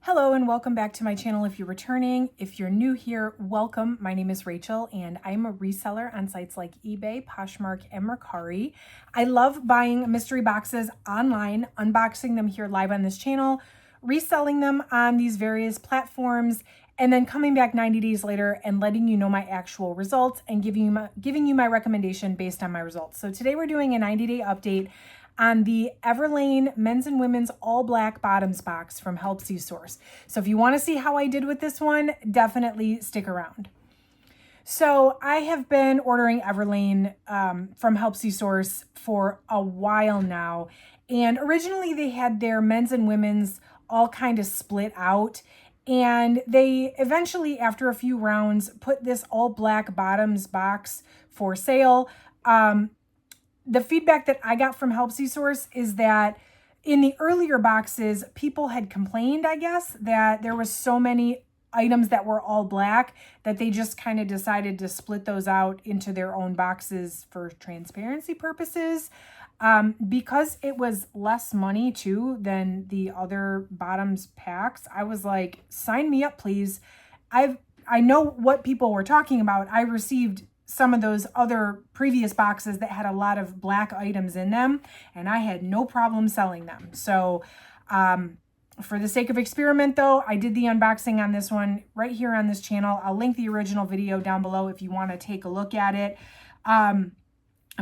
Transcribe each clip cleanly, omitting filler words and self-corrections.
Hello and welcome back to my channel if you're returning. If you're new here, welcome. My name is Rachel and I'm a reseller on sites like eBay, Poshmark, and Mercari. I love buying mystery boxes online, unboxing them here live on this channel, reselling them on these various platforms, and then coming back 90 days later and letting you know my actual results and giving you my recommendation based on my results. So today we're doing a 90-day update on the Everlane men's and women's all black bottoms box from Helpsy Source. So if you want to see how I did with this one, definitely stick around. So I have been ordering Everlane from Helpsy Source for a while now. And originally they had their men's and women's all kind of split out. And they eventually, after a few rounds, put this all black bottoms box for sale. The feedback that I got from Helpsy Source is that in the earlier boxes, people had complained, I guess, that there was so many items that were all black that they just kind of decided to split those out into their own boxes for transparency purposes. Because it was less money too than the other bottoms packs, I was like, sign me up, please. I know what people were talking about. I received some of those other previous boxes that had a lot of black items in them, and I had no problem selling them. So for the sake of experiment though, I did the unboxing on this one right here on this channel. I'll link the original video down below if you want to take a look at it. I'm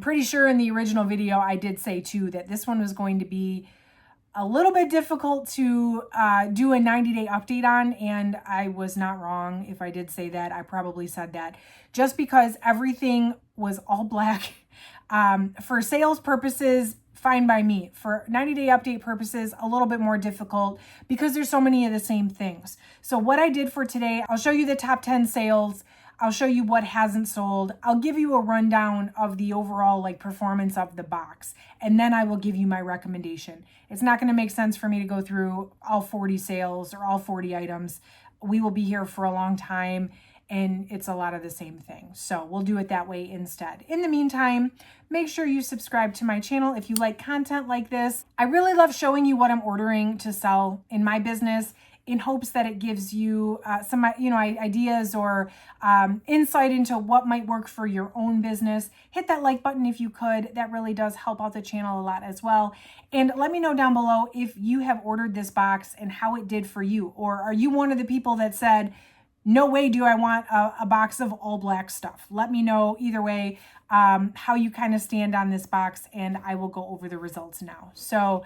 pretty sure in the original video I did say too that this one was going to be a little bit difficult to do a 90-day update on, and I was not wrong if I did say that. I probably said that just because everything was all black. For sales purposes, fine by me. For 90-day update purposes, a little bit more difficult because there's so many of the same things. So what I did for today, I'll show you the top 10 sales. I'll show you what hasn't sold. I'll give you a rundown of the overall performance of the box, and then I will give you my recommendation. It's not going to make sense for me to go through all 40 sales or all 40 items. We will be here for a long time and it's a lot of the same thing. So we'll do it that way instead. In the meantime, make sure you subscribe to my channel if you like content like this. I really love showing you what I'm ordering to sell in my business, in hopes that it gives you some ideas or insight into what might work for your own business. Hit that like button if you could. That really does help out the channel a lot as well. And let me know down below if you have ordered this box and how it did for you. Or are you one of the people that said, no way do I want a box of all black stuff? Let me know either way how you kind of stand on this box, and I will go over the results now. So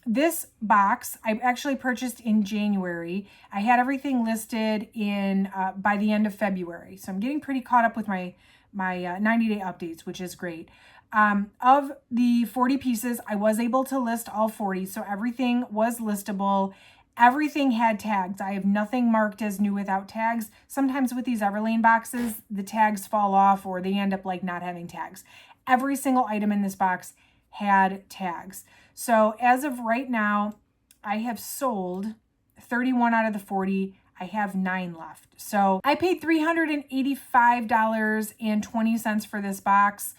this box I actually purchased in January. I had everything listed in by the end of February. So I'm getting pretty caught up with my 90-day updates, which is great. Of the 40 pieces, I was able to list all 40. So everything was listable. Everything had tags. I have nothing marked as new without tags. Sometimes with these Everlane boxes, the tags fall off or they end up not having tags. Every single item in this box had tags. So as of right now, I have sold 31 out of the 40. I have 9 left. So I paid $385.20 for this box.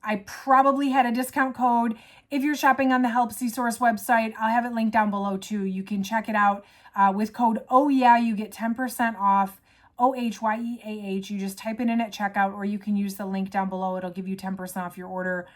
I probably had a discount code. If you're shopping on the Helpsy Source website, I'll have it linked down below too. You can check it out with code OHYEAH. You get 10% off. OHYEAH. You just type it in at checkout, or you can use the link down below. It'll give you 10% off your order.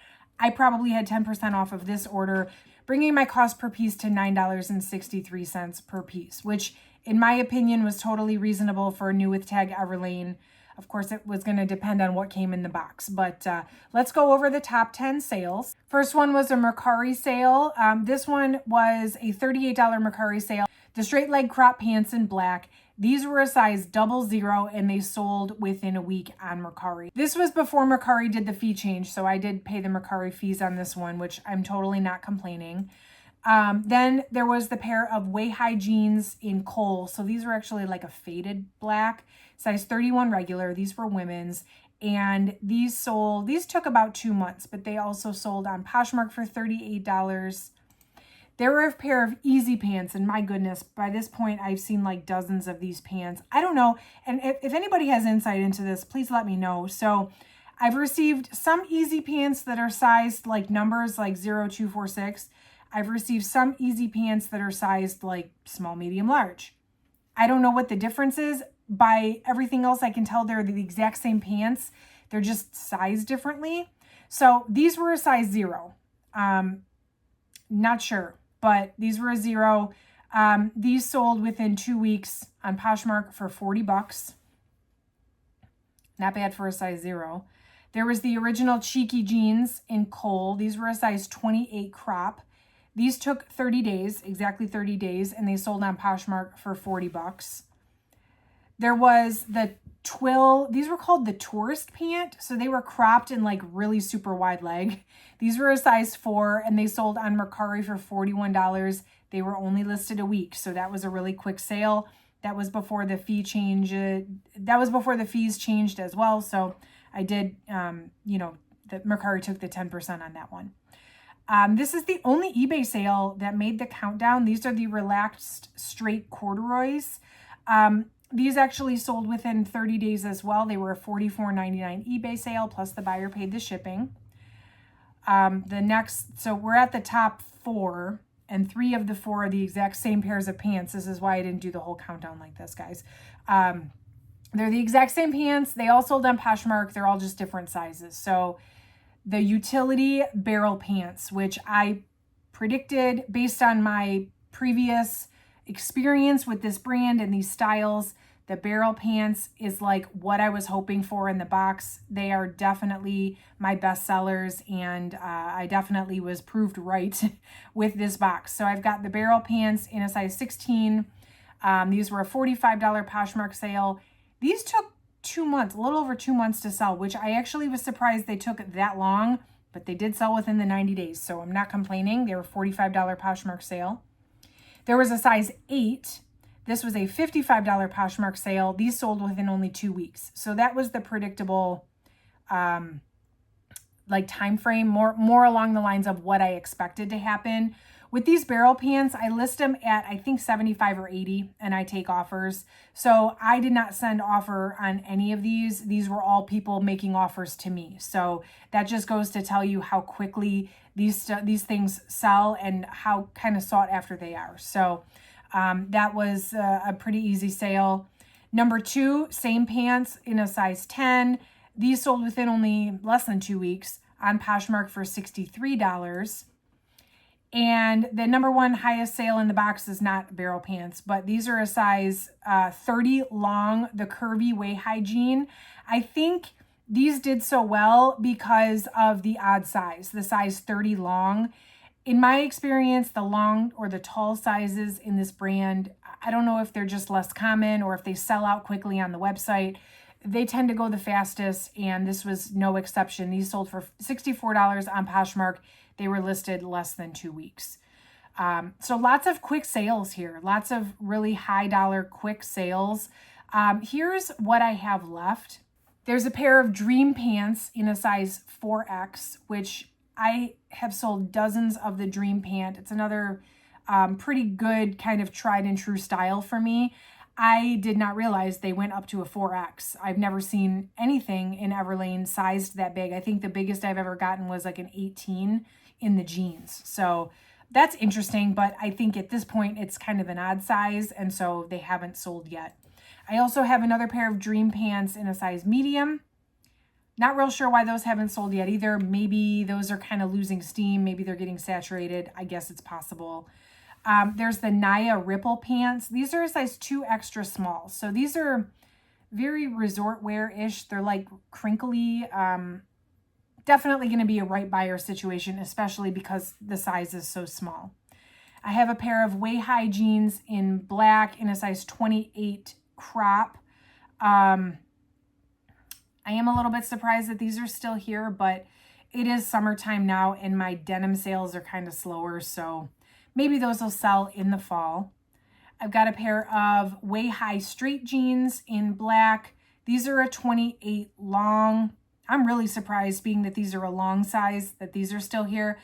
I probably had 10% off of this order, bringing my cost per piece to $9.63 per piece, which in my opinion was totally reasonable for a new with tag Everlane. Of course, it was going to depend on what came in the box, but let's go over the top 10 sales. First one was a Mercari sale. This one was a $38 Mercari sale. The straight leg crop pants in black. These were a size 00 and they sold within a week on Mercari. This was before Mercari did the fee change, so I did pay the Mercari fees on this one, which I'm totally not complaining. Then there was the pair of way-high jeans in coal. So these were actually like a faded black, size 31 regular. These were women's. And these took about 2 months, but they also sold on Poshmark for $38. There were a pair of easy pants, and my goodness, by this point, I've seen dozens of these pants. I don't know, and if anybody has insight into this, please let me know. So I've received some easy pants that are sized numbers 0246. I've received some easy pants that are sized like small, medium, large. I don't know what the difference is. By everything else, I can tell they're the exact same pants. They're just sized differently. So these were a size 0. Not sure, but these were a 0. These sold within 2 weeks on Poshmark for $40. Not bad for a size 0. There was the original Cheeky jeans in Cole. These were a size 28 crop. These took 30 days, exactly 30 days, and they sold on Poshmark for $40. There was the twill. These were called the tourist pant. So they were cropped in like really super wide leg. These were a size 4 and they sold on Mercari for $41. They were only listed a week. So that was a really quick sale. That was before the fee change. That was before the fees changed as well. So I did, the Mercari took the 10% on that one. This is the only eBay sale that made the countdown. These are the relaxed straight corduroys. These actually sold within 30 days as well. They were a $44.99 eBay sale, plus the buyer paid the shipping. So we're at the top 4, and 3 of the 4 are the exact same pairs of pants. This is why I didn't do the whole countdown like this, guys. They're the exact same pants. They all sold on Poshmark. They're all just different sizes. So the utility barrel pants, which I predicted based on my previous experience with this brand and these styles, the barrel pants is like what I was hoping for in the box. They are definitely my best sellers, and I definitely was proved right with this box. So I've got the barrel pants in a size 16. These were a $45 Poshmark sale. These took 2 months, a little over 2 months to sell, which I actually was surprised they took that long, but they did sell within the 90 days. So I'm not complaining. They were $45 Poshmark sale. There was a size 8. This was a $55 Poshmark sale. These sold within only 2 weeks. So that was the predictable time frame, more along the lines of what I expected to happen. With these barrel pants, I list them at, I think, 75 or 80, and I take offers. So I did not send offer on any of these. These were all people making offers to me. So that just goes to tell you how quickly these things sell and how kind of sought after they are. So that was a pretty easy sale. Number 2, same pants in a size 10. These sold within only less than 2 weeks on Poshmark for $63. And the number 1 highest sale in the box is not barrel pants, but these are a size 30 long, the curvy way hygiene. I think these did so well because of the odd size, the size 30 long. In my experience, the long or the tall sizes in this brand, I don't know if they're just less common or if they sell out quickly on the website. They tend to go the fastest, and this was no exception. These sold for $64 on Poshmark. They were listed less than 2 weeks. So lots of quick sales here. Lots of really high dollar quick sales. Here's what I have left. There's a pair of dream pants in a size 4X, which I have sold dozens of the dream pant. It's another pretty good kind of tried and true style for me. I did not realize they went up to a 4X. I've never seen anything in Everlane sized that big. I think the biggest I've ever gotten was like an 18 in the jeans. So that's interesting, but I think at this point it's kind of an odd size, and so they haven't sold yet. I also have another pair of dream pants in a size medium. Not real sure why those haven't sold yet either. Maybe those are kind of losing steam. Maybe they're getting saturated. I guess it's possible. There's the Naya Ripple pants. These are a size 2 extra small. So these are very resort wear-ish. They're like crinkly. Definitely going to be a right buyer situation, especially because the size is so small. I have a pair of way high jeans in black in a size 28 crop. I am a little bit surprised that these are still here, but it is summertime now and my denim sales are kind of slower, so maybe those will sell in the fall. I've got a pair of way high straight jeans in black. These are a 28 long. I'm really surprised, being that these are a long size, that these are still here.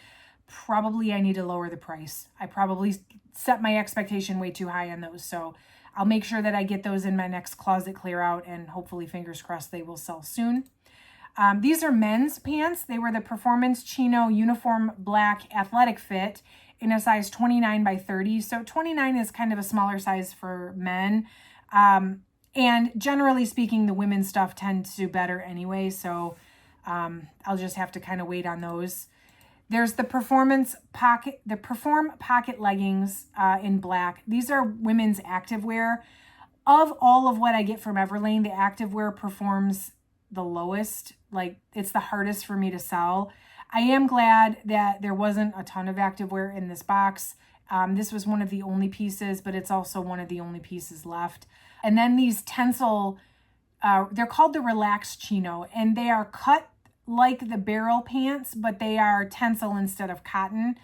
Probably I need to lower the price. I probably set my expectation way too high on those, so I'll make sure that I get those in my next closet clear out, and hopefully, fingers crossed, they will sell soon. These are men's pants. They were the Performance Chino Uniform Black Athletic Fit in a size 29 by 30. So 29 is kind of a smaller size for men. And generally speaking, the women's stuff tends to do better anyway. So I'll just have to kind of wait on those. There's the Perform Pocket leggings in black. These are women's activewear. Of all of what I get from Everlane, the activewear performs the lowest. Like, it's the hardest for me to sell. I am glad that there wasn't a ton of activewear in this box. This was one of the only pieces, but it's also one of the only pieces left. And then these Tencel, they're called the Relax Chino, and they are cut like the barrel pants, but they are Tencel instead of cotton.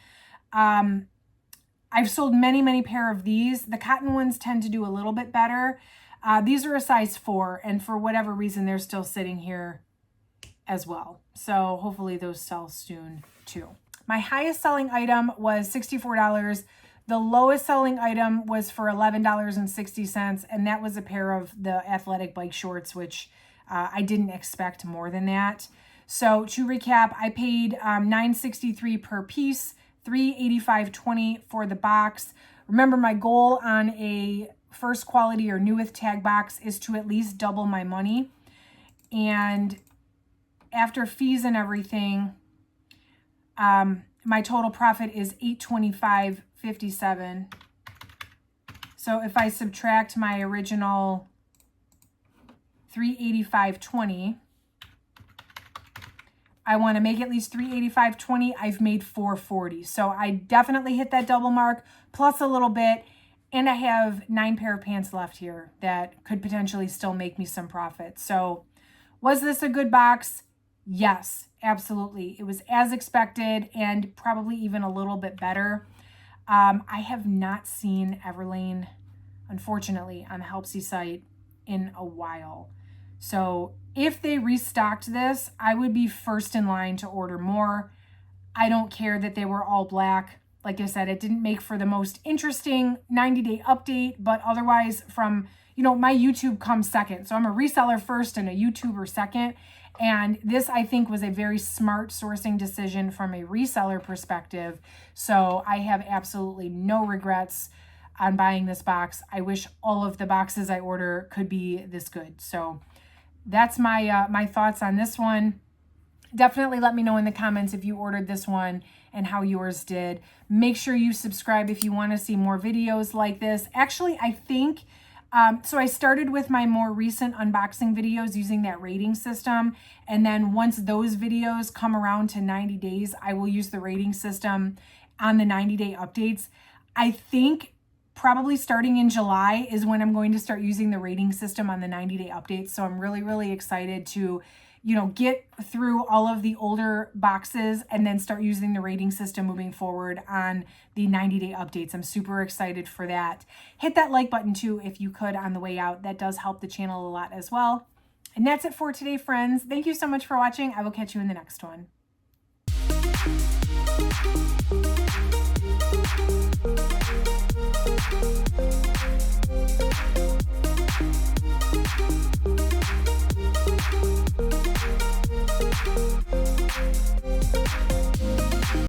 I've sold many pair of these. The cotton ones tend to do a little bit better. These are a size 4, and for whatever reason, they're still sitting here as well. So hopefully those sell soon too. My highest selling item was $64. The lowest selling item was for $11.60, and that was a pair of the athletic bike shorts, which I didn't expect more than that. So to recap, I paid $9.63 per piece, $385.20 for the box. Remember, my goal on a first quality or new with tag box is to at least double my money. And after fees and everything, my total profit is $825.57. So if I subtract my original $385.20, I want to make at least $385.20. I've made $440. So I definitely hit that double mark plus a little bit. And I have 9 pair of pants left here that could potentially still make me some profit. So was this a good box? Yes, absolutely. It was as expected and probably even a little bit better. I have not seen Everlane, unfortunately, on the Helpsy site in a while. So if they restocked this, I would be first in line to order more. I don't care that they were all black. Like I said, it didn't make for the most interesting 90-day update, but otherwise from, my YouTube comes second. So I'm a reseller first and a YouTuber second. And this, I think, was a very smart sourcing decision from a reseller perspective. So I have absolutely no regrets on buying this box. I wish all of the boxes I order could be this good. So that's my my thoughts on this one. Definitely let me know in the comments if you ordered this one and how yours did. Make sure you subscribe if you want to see more videos like this. Actually, I think, so I started with my more recent unboxing videos using that rating system. And then once those videos come around to 90 days, I will use the rating system on the 90-day updates. I think probably starting in July is when I'm going to start using the rating system on the 90-day updates. So I'm really excited to, get through all of the older boxes and then start using the rating system moving forward on the 90-day updates. I'm super excited for that. Hit that like button too, if you could, on the way out. That does help the channel a lot as well. And that's it for today, friends. Thank you so much for watching. I will catch you in the next one.